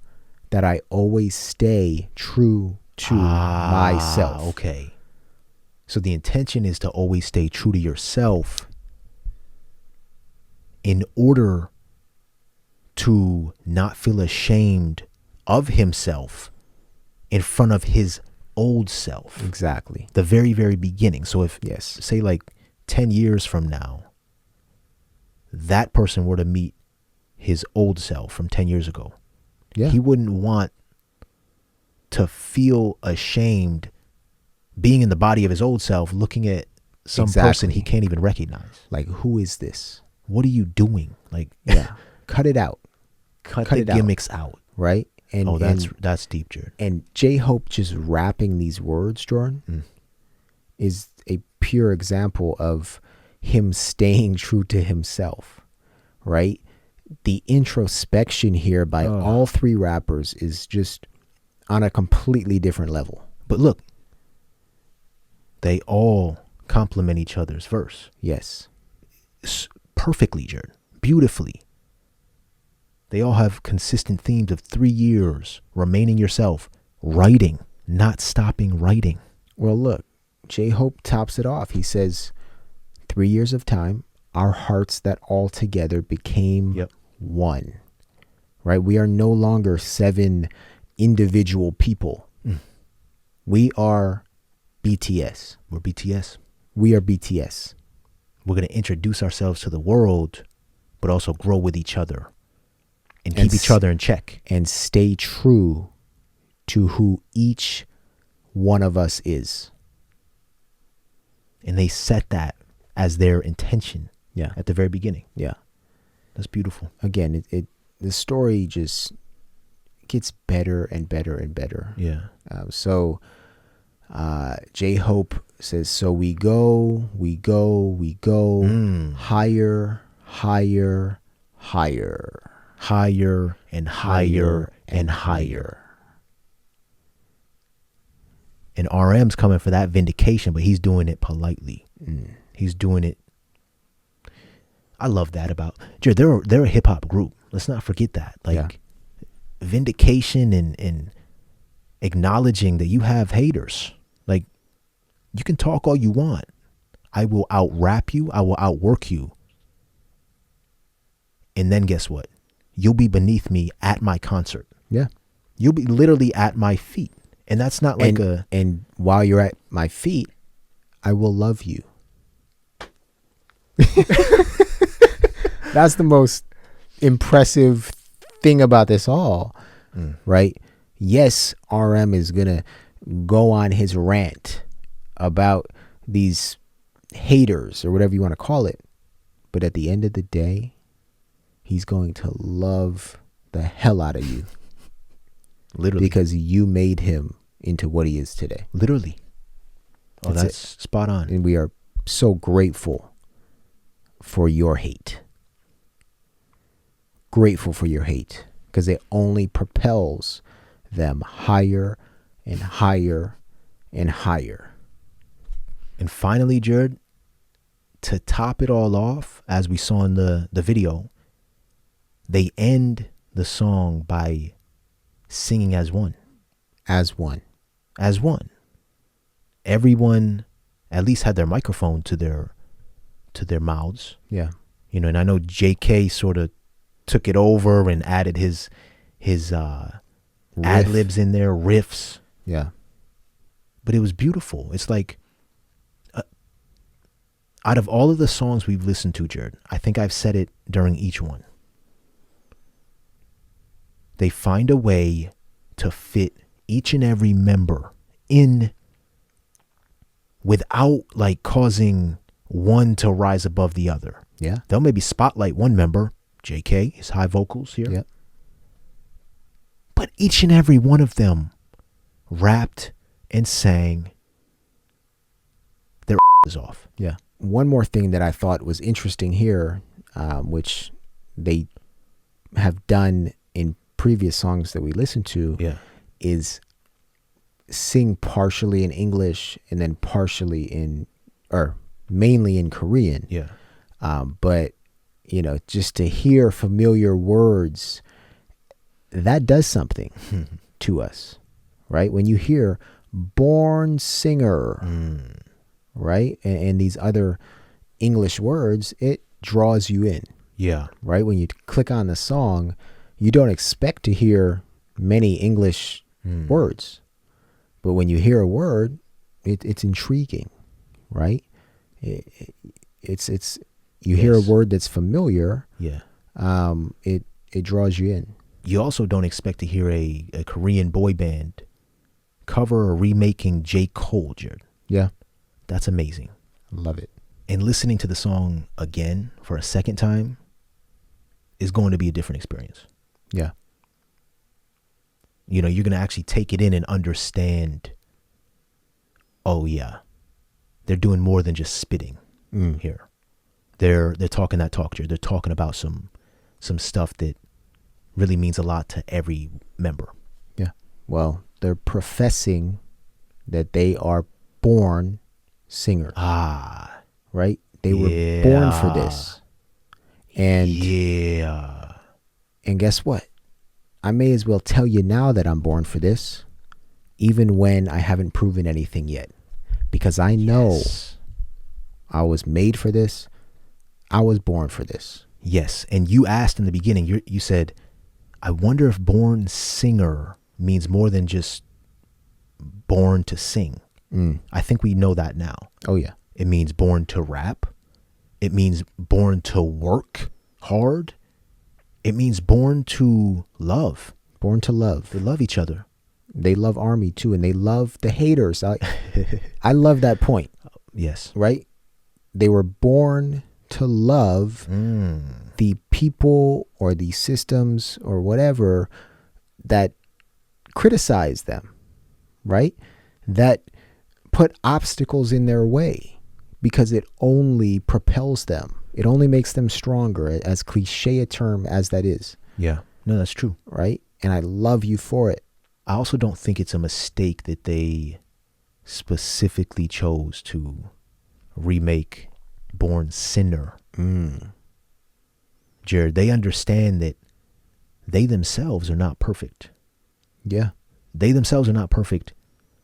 that I always stay true to myself. Okay. So the intention is to always stay true to yourself in order to not feel ashamed of himself in front of his old self. Exactly. The very, very beginning. So if, Yes. say like 10 years from now, that person were to meet his old self from 10 years ago, Yeah. he wouldn't want to feel ashamed being in the body of his old self, looking at some person he Exactly. can't even recognize. Like, who is this? What are you doing? Like, Yeah. Cut it out. cut Cut the it out. gimmicks out. Right? And Oh, that's deep, Jared. and J-Hope just rapping these words, Jordan, is a pure example of him staying true to himself, right? The introspection here by all three rappers is just on a completely different level. But look, they all complement each other's verse Yes. perfectly, Jared. Beautifully. They all have consistent themes of 3 years, remaining yourself, writing, not stopping writing. Well, look, J-Hope tops it off. He says, 3 years of time, our hearts that all together became Yep. one, right? We are no longer 7 individual people. We are BTS. We're BTS. We are BTS. We're going to introduce ourselves to the world, but also grow with each other and And keep each other in check. And stay true to who each one of us is. And they set that as their intention Yeah. at the very beginning. Yeah. That's beautiful. Again, the story just gets better and better and better. Yeah. So J-Hope says, so we go, higher, higher, higher. Higher and higher and higher. And RM's coming for that vindication, but he's doing it politely. He's doing it. I love that about Jared. They're a hip hop group. Let's not forget that. Like Yeah. vindication and acknowledging that you have haters. Like, you can talk all you want. I will out rap you. I will outwork you. And then guess what? You'll be beneath me at my concert. Yeah. You'll be literally at my feet. And that's not like And while you're at my feet, I will love you. That's the most impressive thing about this all, right? Yes, RM is going to go on his rant about these haters or whatever you want to call it. But at the end of the day, he's going to love the hell out of you Literally. because you made him into what he is today. Literally. Oh, That's that's spot on. And we are so grateful for your hate. Grateful for your hate, because it only propels them higher and higher and higher. And finally, Jared, to top it all off, as we saw in the video, they end the song by singing as one. As one. As one. Everyone at least had their microphone to their mouths. Yeah. You know, and I know JK sort of took it over and added his ad libs in there, riffs. Yeah. But it was beautiful. It's like, out of all of the songs we've listened to, Jared, I think I've said it during each one. They find a way to fit each and every member in without like causing one to rise above the other. Yeah. They'll maybe spotlight one member, JK, his high vocals here. Yeah. But each and every one of them rapped and sang their is off. Yeah. One more thing that I thought was interesting here, which they have done in previous songs that we listened to, is sing partially in English and then partially in, or mainly in Korean. Yeah. But, you know, just to hear familiar words, that does something to us, right? When you hear born singer, right? And these other English words, it draws you in. Yeah. Right? When you click on the song, you don't expect to hear many English words. But when you hear a word, it's intriguing, right? It's you hear a word that's familiar. Yeah. It draws you in. You also don't expect to hear a Korean boy band cover or remaking J. Cole, Jared. Yeah. That's amazing. Love it. And listening to the song again for a second time is going to be a different experience. Yeah. You know, you're going to actually take it in and understand, oh yeah, they're doing more than just spitting here. They're talking that talk, Jared. They're talking about some stuff that really means a lot to every member. Yeah. Well, they're professing that they are born singers. Right? They were born for this. And and guess what? I may as well tell you now that I'm born for this, even when I haven't proven anything yet. Because I know I was made for this. I was born for this. Yes. And you asked in the beginning, you said, I wonder if born singer means more than just born to sing. I think we know that now. Oh, yeah. It means born to rap. It means born to work hard. It means born to love. Born to love. They love each other. They love Army too, and they love the haters. I love that point. Yes. Right? They were born to love the people or the systems or whatever that criticize them, right? That put obstacles in their way, because it only propels them. It only makes them stronger, as cliche a term as that is. Yeah. No, that's true. Right? And I love you for it. I also don't think it's a mistake that they specifically chose to remake Born Sinner. Jared, they understand that they themselves are not perfect. Yeah. They themselves are not perfect,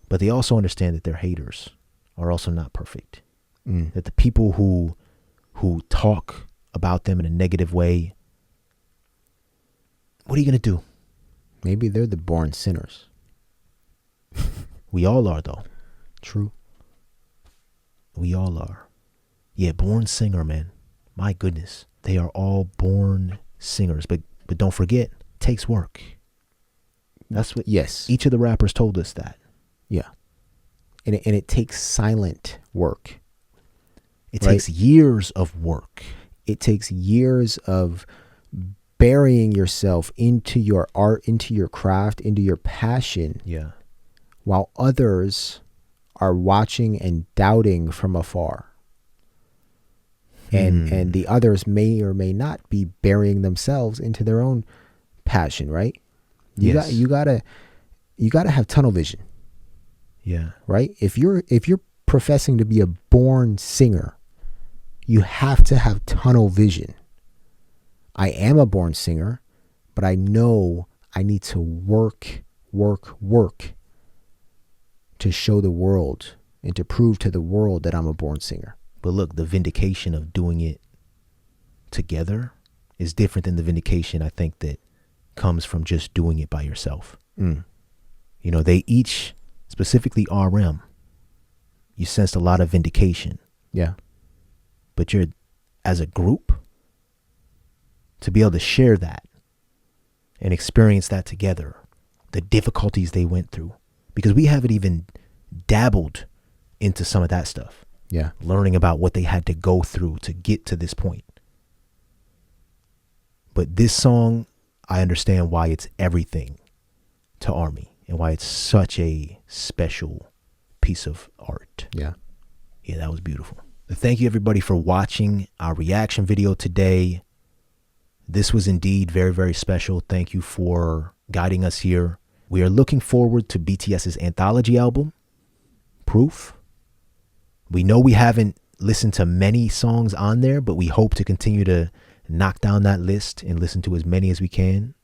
but they also understand that their haters are also not perfect. That the people who talk about them in a negative way, what are you going to do? Maybe they're the born sinners. We all are, though. True. We all are. Yeah, born singer, man. My goodness. They are all born singers. But don't forget, it takes work. That's what each of the rappers told us that. Yeah. And it takes silent work. It takes years of work. It takes years of burying yourself into your art, into your craft, into your passion, Yeah. while others are watching and doubting from afar. And the others may or may not be burying themselves into their own passion, right? Yes. You gotta have tunnel vision, Yeah. right? If you're professing to be a born singer, you have to have tunnel vision. I am a born singer, but I know I need to work to show the world and to prove to the world that I'm a born singer. But look, the vindication of doing it together is different than the vindication I think that comes from just doing it by yourself. Mm. You know, they each, specifically RM, you sensed a lot of vindication, Yeah. but you're, as a group, to be able to share that and experience that together, the difficulties they went through, because we haven't even dabbled into some of that stuff. Yeah. Learning about what they had to go through to get to this point. But this song, I understand why it's everything to Army and why it's such a special piece of art. Yeah. Yeah, that was beautiful. Thank you everybody for watching our reaction video today. This was indeed very, very special. Thank you for guiding us here. We are looking forward to BTS's anthology album, Proof. We know we haven't listened to many songs on there, but we hope to continue to knock down that list and listen to as many as we can.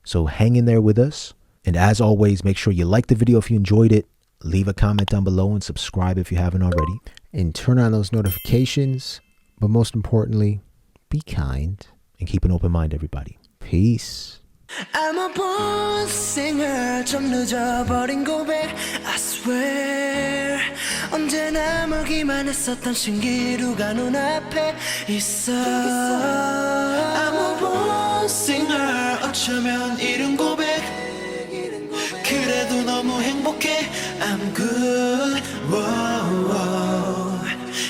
So hang in there with us. And as always, make sure you like the video if you enjoyed it. Leave a comment down below and subscribe if you haven't already. And turn on those notifications. But most importantly, be kind. And keep an open mind, everybody. Peace. I'm a born singer 좀 늦어버린 고백 I swear 언제나 멀기만 했었던 신기루가 눈앞에 있어 I'm a born singer 어쩌면 이른 고백 그래도 너무 행복해 I'm good whoa, whoa.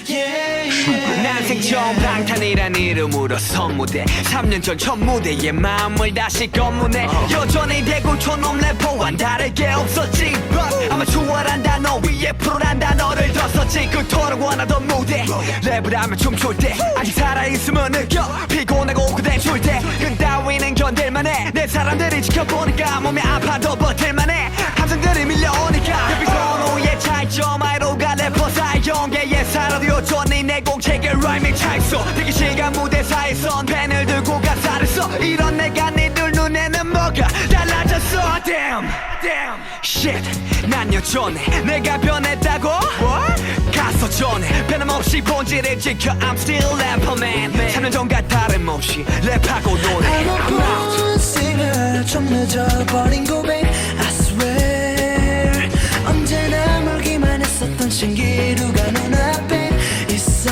Yeah, yeah, 난생 처음 방탄이란 이름으로 선무대 3년 전 첫 무대에 마음을 다시 검문해 여전히 대구촌놈 래퍼와는 다르게 없었지 But 아마 추월한 단어 위에 프로란 단어를 더 썼지 그토록 원하던 무대 랩을 하며 춤출 때 아직 살아있음을 느껴 피곤하고 그대 줄때 그 따위는 견딜만해 내 사람들이 지켜보니까 몸이 아파도 버틸만해 함성들이 밀려오니까 대비 선호의 차이점 아이로가 래퍼 사이경계의 사라도 여전히 내 공책에 라임이 차있어 대기시간 무대사에선 펜을 들고 가사를 써 이런 내가 니들 눈에는 뭐가 달라졌어 Damn, damn, shit 난 여전해 내가 변했다고? What? 가서 전해 변함없이 본질을 지켜 I'm still rapper man 3년 전과 다름없이 랩하고 노래 I'm a born singer 좀 늦어버린 고백 I swear 언제나 멀기만 했었던 신기루가 눈앞에 있어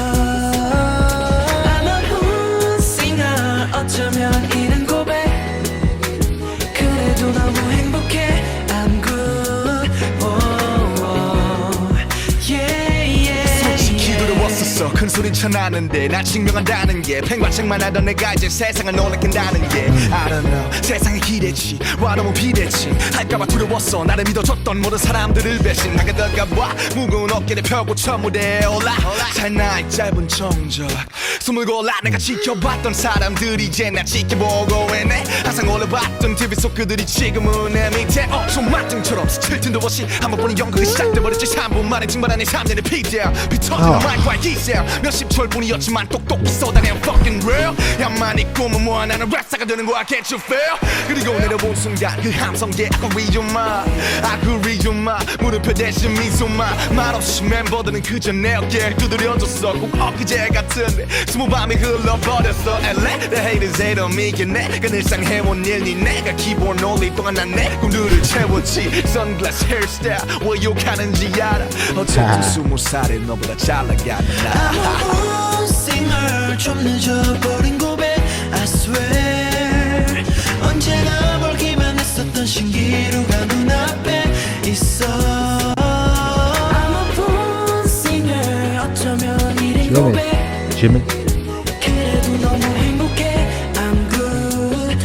I'm a born singer 어쩌면 이른 고백 그래도 너무 행복해 I'm good oh, oh. Yeah, yeah, 솔직히 yeah. 두려웠었어 큰 소린 쳐나는데 날 증명한다는 게 팽과책만 하던 내가 이제 세상을 놀래킨다는 게 I don't know 세상에 기대치 와 너무 비대치 할까봐 두려웠어 나를 믿어줬던 모든 사람들을 배신하게 될까봐 무거운 어깨를 펴고 첫 무대에 올라 잘 나이 짧은 정적 숨을 골라 내가 지켜봤던 사람들이 이제 날 지켜보고 있네 항상 올려봤던 TV 속 그들이 지금은 내 밑에 손맛등처럼 스칠 틈도 없이 한 번뿐인 연극이 시작돼버렸지 3분 만에 증발한 내 3년의 피디야 비터지는 마이크와 기세 몇십 초일 뿐이었지만 똑똑히 쏟아낸 fucking real 야만이 꿈은 뭐야 나는 랩사가 되는 거야 can't you feel 그리고 내려본 순간 그 함성계 아구리 좀마 아구리 좀마 무릎표 대신 미소만 말없이 멤버들은 그저 내 어깨를 두드려줬어 꼭 엊그제 같은데 스무 밤이 흘러버렸어 LA the haters hate on me 걔네 그 늘상 해온 일니 내가 기본 올릴 동안 난 내 꿈들을 채웠지 선글라스 헤어스타일 왜 욕하는지 알아 어쨌든 20살에 너보다 잘 나가는 나 I'm a born singer 좀 늦어버린 고백 I swear 언제나 멀기만 했었던 신기루가 눈앞에 있어 I'm a born singer 어쩌면 이른 고백 Jimin. 그래도 너무 행복해 I'm good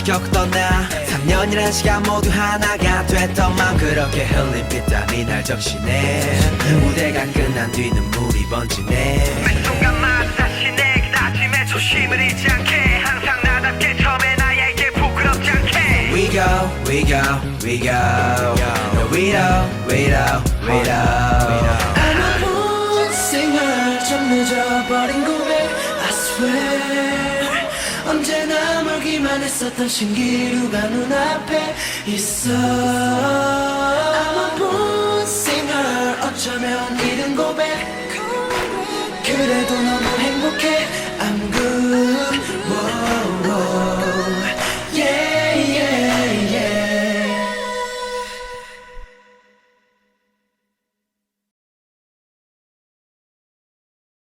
같이 겪던 나 3년이란 시간 모두 하나가 됐던 맘 그렇게 흘린 피땀이 날 적시네 무대가 끝난 뒤 눈물이 번지네 매 순간마다 다시 내 다짐에 초심을 잃지 않게 항상 나답게 처음에 나에게 부끄럽지 않게 We go, we go, we go We go, we go, we go 아마본 생활 좀 늦어버린 고백 I swear 언제나 멀기만 했었던 신기루가 눈앞에 있어 아마본 생활 어쩌면 이른 고백 그래도 넌